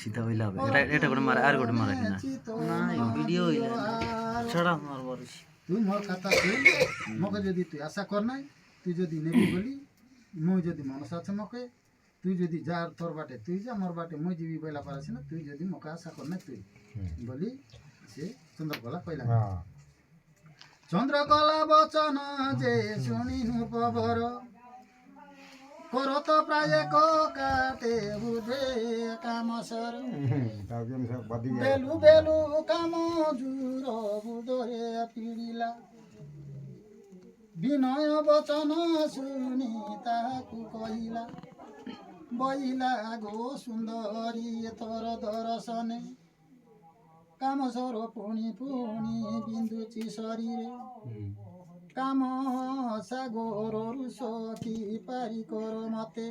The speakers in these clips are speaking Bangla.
सीधा হইলা হবে এটা করে মারা আর গোটে মারা কিনা না ভিডিও হইলা ছড়া মারবার তুই মোর কথা তুই মকে যদি তুই আশা কর নাই তুই যদি নেবি বলি মুই যদি মনস আছে মকে তুই যদি যার তোর বাটে তুই যা মোর বাটে মুই যাবি বইলা পারছ না তুই যদি মকে আশা কর নাই তুই বলি সে চন্দ্রকলা কইলা চন্দ্রকলা বচন যে শুনিনু পবর করত প্রায় কাটে বুঝে কামসর বেলু বেলু কাম জুর বুদরে পিড়িলা বিনয় বচন শুনি তাহাকু কহিলা বইলা গো সুন্দরী তোর দর্শনে কামসর পুଣି পুଣି বিন্দুচি শরীরে কাম সাগরରୁ সখী পারি কর মতে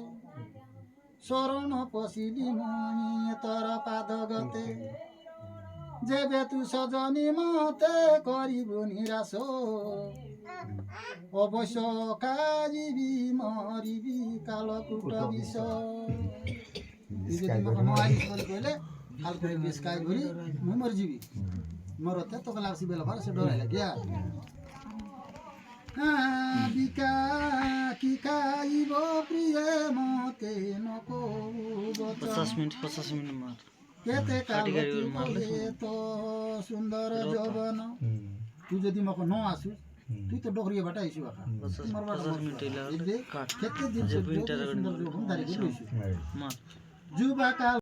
শরণ পশিলি মুই তোর পাদ গতে যেবে তু সজনী মতে করিবু নিরাশ অবশ্য খাইবি মরিবি কালকূট বিষ তুই যদি মকে মহারিস বলি কইলে হাল করে বিষ খাই ভরি মুই মরিଯିବି মরতে তোকে লাগছি বেলা ভার সে ডরাইলা গিয়া বিকা কি খাইব প্রিয়ে মতে নকো 50 মিনিট মার কেতে কালে তো সুন্দর যৌবন তুই যদি মকে ন আসু তুই তো ডগরিয়ে বাটা আইসু বাকা 50 মিনিট হইলা কাট কেতে দিন সুন্দর যৌবন দাঁড়িয়ে রইছু মার যুবা কাল